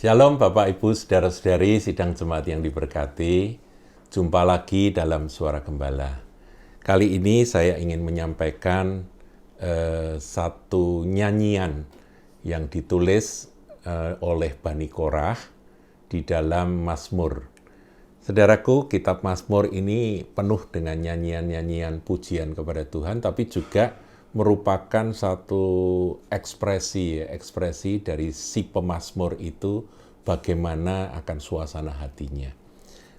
Shalom Bapak Ibu Saudara-saudari sidang jemaat yang diberkati. Jumpa lagi dalam Suara Gembala. Kali ini saya ingin menyampaikan satu nyanyian yang ditulis oleh Bani Korah di dalam Mazmur. Saudaraku, kitab Mazmur ini penuh dengan nyanyian-nyanyian pujian kepada Tuhan, tapi juga merupakan satu ekspresi dari si pemazmur itu bagaimana akan suasana hatinya.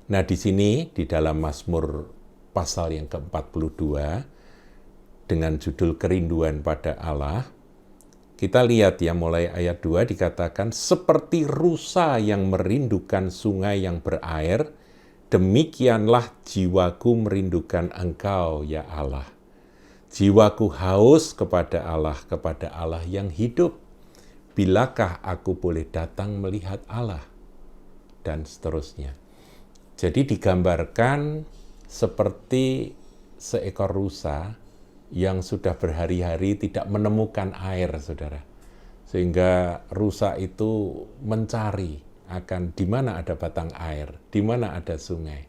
Nah, di sini di dalam Mazmur pasal yang ke-42 dengan judul Kerinduan pada Allah, kita lihat ya mulai ayat 2 dikatakan, seperti rusa yang merindukan sungai yang berair, demikianlah jiwaku merindukan Engkau ya Allah. Jiwaku haus kepada Allah yang hidup. Bilakah aku boleh datang melihat Allah? Dan seterusnya. Jadi digambarkan seperti seekor rusa yang sudah berhari-hari tidak menemukan air, saudara. Sehingga rusa itu mencari akan di mana ada batang air, di mana ada sungai.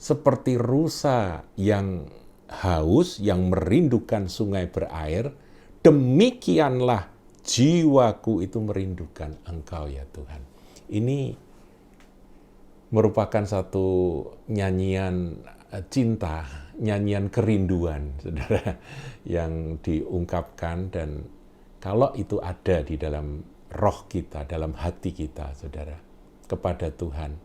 Seperti rusa yang haus, yang merindukan sungai berair, demikianlah jiwaku itu merindukan Engkau ya Tuhan. Ini merupakan satu nyanyian cinta, nyanyian kerinduan, saudara, yang diungkapkan, dan kalau itu ada di dalam roh kita, dalam hati kita, saudara, kepada Tuhan,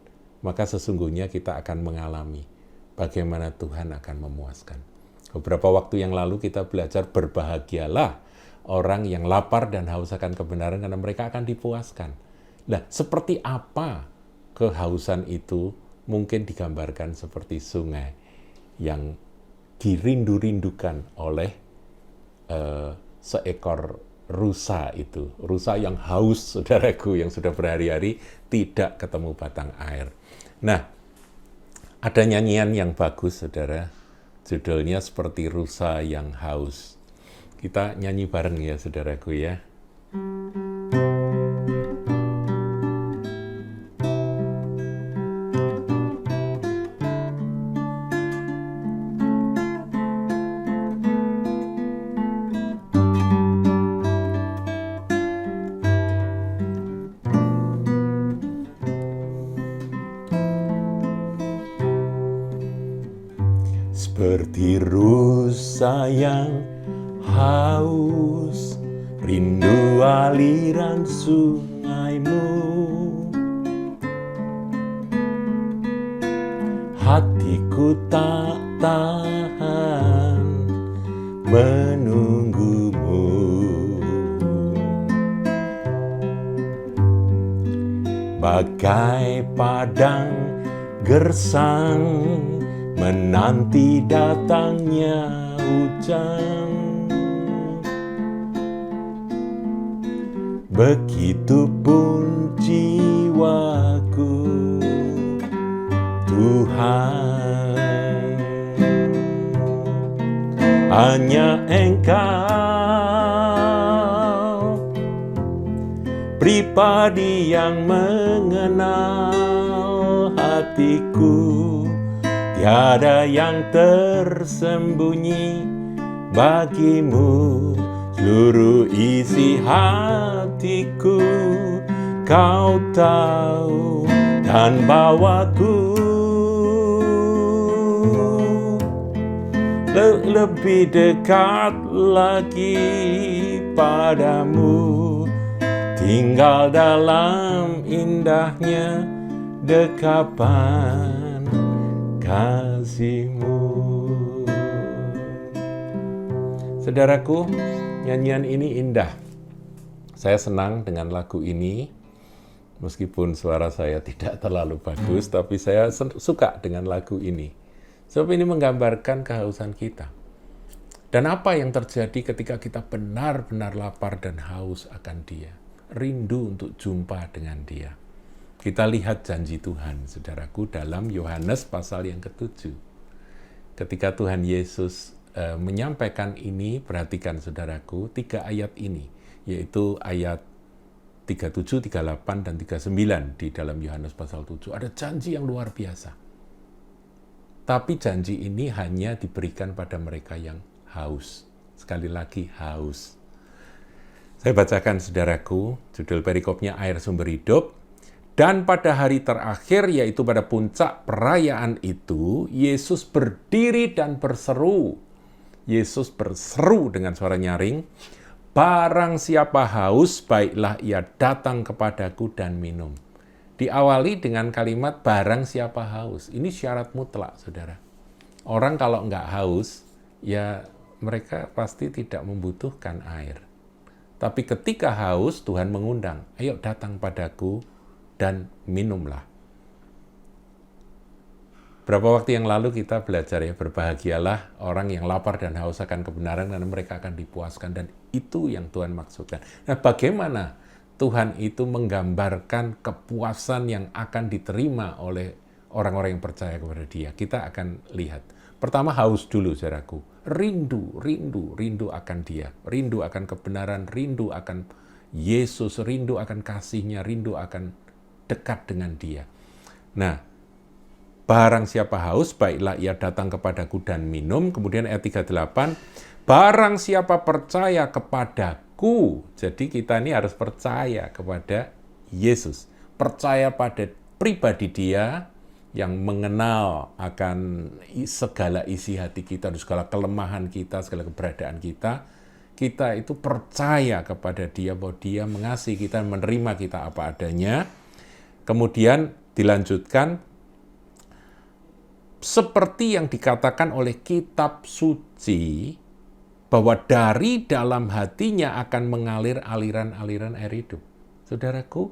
maka sesungguhnya kita akan mengalami bagaimana Tuhan akan memuaskan. Beberapa waktu yang lalu kita belajar berbahagialah orang yang lapar dan haus akan kebenaran karena mereka akan dipuaskan. Nah, seperti apa kehausan itu? Mungkin digambarkan seperti sungai yang dirindu-rindukan oleh seekor rusa itu. Rusa yang haus, saudaraku, yang sudah berhari-hari tidak ketemu batang air. Nah, ada nyanyian yang bagus, saudara. Judulnya seperti rusa yang haus. Kita nyanyi bareng ya, saudaraku ya. Seperti rusa yang haus, rindu aliran sungaimu. Hatiku tak tahan menunggumu. Bagai padang gersang menanti datangnya hujan, begitupun jiwaku, Tuhan. Hanya Engkau pribadi yang mengenal hatiku. Tiada yang tersembunyi bagimu, seluruh isi hatiku Kau tahu dan bawaku. Lebih dekat lagi padamu, tinggal dalam indahnya dekapan kasih-Mu. Saudaraku, nyanyian ini indah. Saya senang dengan lagu ini, meskipun suara saya tidak terlalu bagus, tapi saya suka dengan lagu ini. Sebab ini menggambarkan kehausan kita. Dan apa yang terjadi ketika kita benar-benar lapar dan haus akan Dia. Rindu untuk jumpa dengan Dia. Kita lihat janji Tuhan, saudaraku, dalam Yohanes pasal yang ke-7. Ketika Tuhan Yesus menyampaikan ini, perhatikan saudaraku, 3 ayat ini, yaitu ayat 37, 38, dan 39 di dalam Yohanes pasal 7. Ada janji yang luar biasa. Tapi janji ini hanya diberikan pada mereka yang haus. Sekali lagi, haus. Saya bacakan saudaraku, judul perikopnya air sumber hidup. Dan pada hari terakhir, yaitu pada puncak perayaan itu, Yesus berdiri dan berseru. Yesus berseru dengan suara nyaring, "Barang siapa haus, baiklah ia datang kepadaku dan minum." Diawali dengan kalimat barang siapa haus. Ini syarat mutlak, saudara. Orang kalau nggak haus, ya mereka pasti tidak membutuhkan air. Tapi ketika haus, Tuhan mengundang, ayo datang padaku dan minumlah. Berapa waktu yang lalu kita belajar ya, berbahagialah orang yang lapar dan haus akan kebenaran karena mereka akan dipuaskan, dan itu yang Tuhan maksudkan. Nah, bagaimana Tuhan itu menggambarkan kepuasan yang akan diterima oleh orang-orang yang percaya kepada Dia? Kita akan lihat. Pertama, haus dulu, saudaraku. Rindu akan Dia. Rindu akan kebenaran, rindu akan Yesus, rindu akan kasih-Nya, rindu akan dekat dengan Dia. Nah, barang siapa haus, baiklah ia datang kepadaku dan minum. Kemudian ayat 38, barang siapa percaya kepadaku. Jadi kita ini harus percaya kepada Yesus. Percaya pada pribadi Dia yang mengenal akan segala isi hati kita, segala kelemahan kita, segala keberadaan kita. Kita itu percaya kepada Dia bahwa Dia mengasihi kita, menerima kita apa adanya. Kemudian dilanjutkan, seperti yang dikatakan oleh kitab suci, bahwa dari dalam hatinya akan mengalir aliran-aliran air hidup. Saudaraku,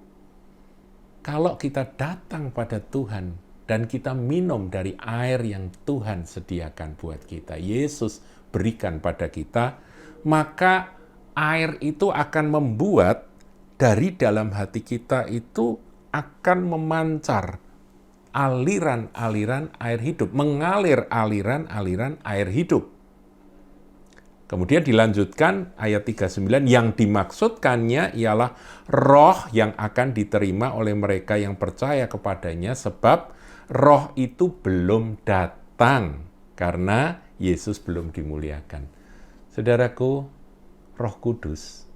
kalau kita datang pada Tuhan dan kita minum dari air yang Tuhan sediakan buat kita, Yesus berikan pada kita, maka air itu akan membuat dari dalam hati kita itu akan memancar aliran-aliran air hidup, mengalir aliran-aliran air hidup. Kemudian dilanjutkan ayat 39, yang dimaksudkannya ialah roh yang akan diterima oleh mereka yang percaya kepadanya, sebab roh itu belum datang karena Yesus belum dimuliakan. Saudaraku, Roh Kudus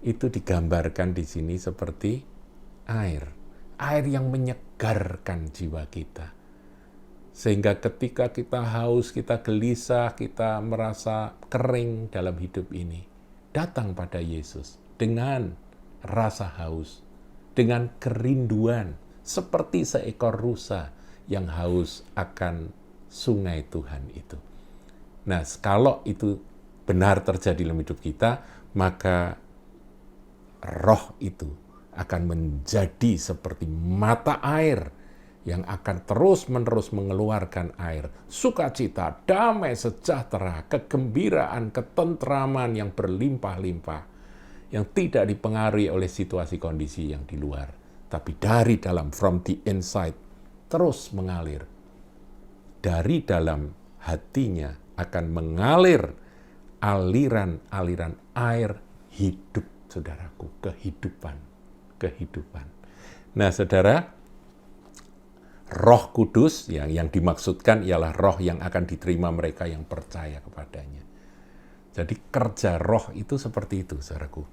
itu digambarkan di sini seperti air yang menyegarkan jiwa kita. Sehingga ketika kita haus, kita gelisah, kita merasa kering dalam hidup ini, datang pada Yesus dengan rasa haus, dengan kerinduan, seperti seekor rusa yang haus akan sungai Tuhan itu. Nah, kalau itu benar terjadi dalam hidup kita, maka roh itu akan menjadi seperti mata air yang akan terus-menerus mengeluarkan air. Sukacita, damai, sejahtera, kegembiraan, ketentraman yang berlimpah-limpah, yang tidak dipengaruhi oleh situasi kondisi yang di luar, tapi dari dalam, from the inside, terus mengalir. Dari dalam hatinya akan mengalir aliran-aliran air hidup, saudaraku, kehidupan. Nah, saudara, Roh Kudus yang dimaksudkan ialah roh yang akan diterima mereka yang percaya kepadanya. Jadi kerja roh itu seperti itu, saudaraku,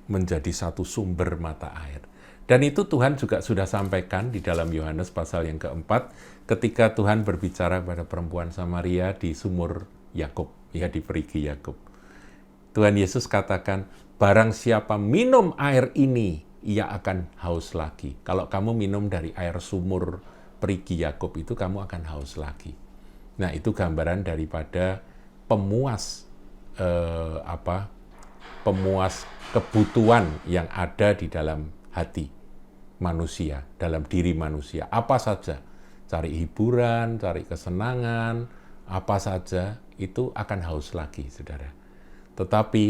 menjadi satu sumber mata air. Dan itu Tuhan juga sudah sampaikan di dalam Yohanes pasal yang keempat, ketika Tuhan berbicara pada perempuan Samaria di sumur Yakub, ya, di perigi Yakub. Tuhan Yesus katakan, barang siapa minum air ini, ia akan haus lagi. Kalau kamu minum dari air sumur perigi Yakub itu, kamu akan haus lagi. Nah, itu gambaran daripada pemuas pemuas kebutuhan yang ada di dalam hati manusia, dalam diri manusia. Apa saja, cari hiburan, cari kesenangan, apa saja, itu akan haus lagi, saudara. Tetapi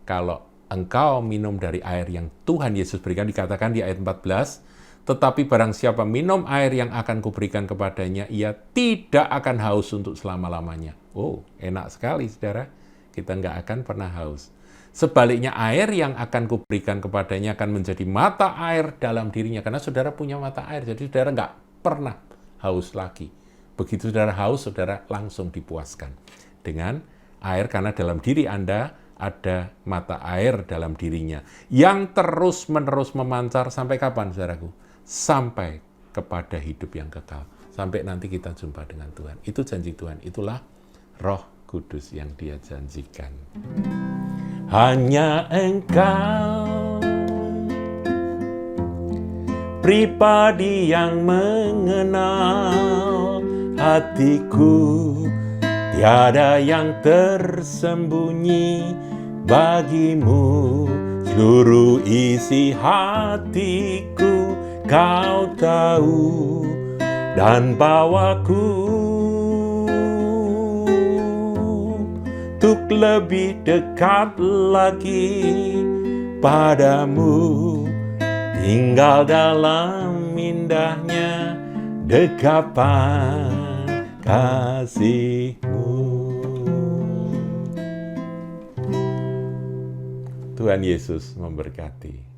kalau engkau minum dari air yang Tuhan Yesus berikan, dikatakan di ayat 14, tetapi barang siapa minum air yang akan kuberikan kepadanya, ia tidak akan haus untuk selama-lamanya. Oh, enak sekali, saudara. Kita nggak akan pernah haus. Sebaliknya air yang akan kuberikan kepadanya akan menjadi mata air dalam dirinya. Karena saudara punya mata air, jadi saudara nggak pernah haus lagi. Begitu saudara haus, saudara langsung dipuaskan dengan air, karena dalam diri Anda ada mata air dalam dirinya. Yang terus-menerus memancar sampai kapan, saudaraku? Sampai kepada hidup yang kekal. Sampai nanti kita jumpa dengan Tuhan. Itu janji Tuhan, itulah Roh Kudus yang Dia janjikan. Hanya Engkau pribadi yang mengenal hatiku, tiada yang tersembunyi bagimu. Seluruh isi hatiku Kau tahu dan bawaku untuk lebih dekat lagi padamu, tinggal dalam indahnya dekapan kasih-Mu. Tuhan Yesus memberkati.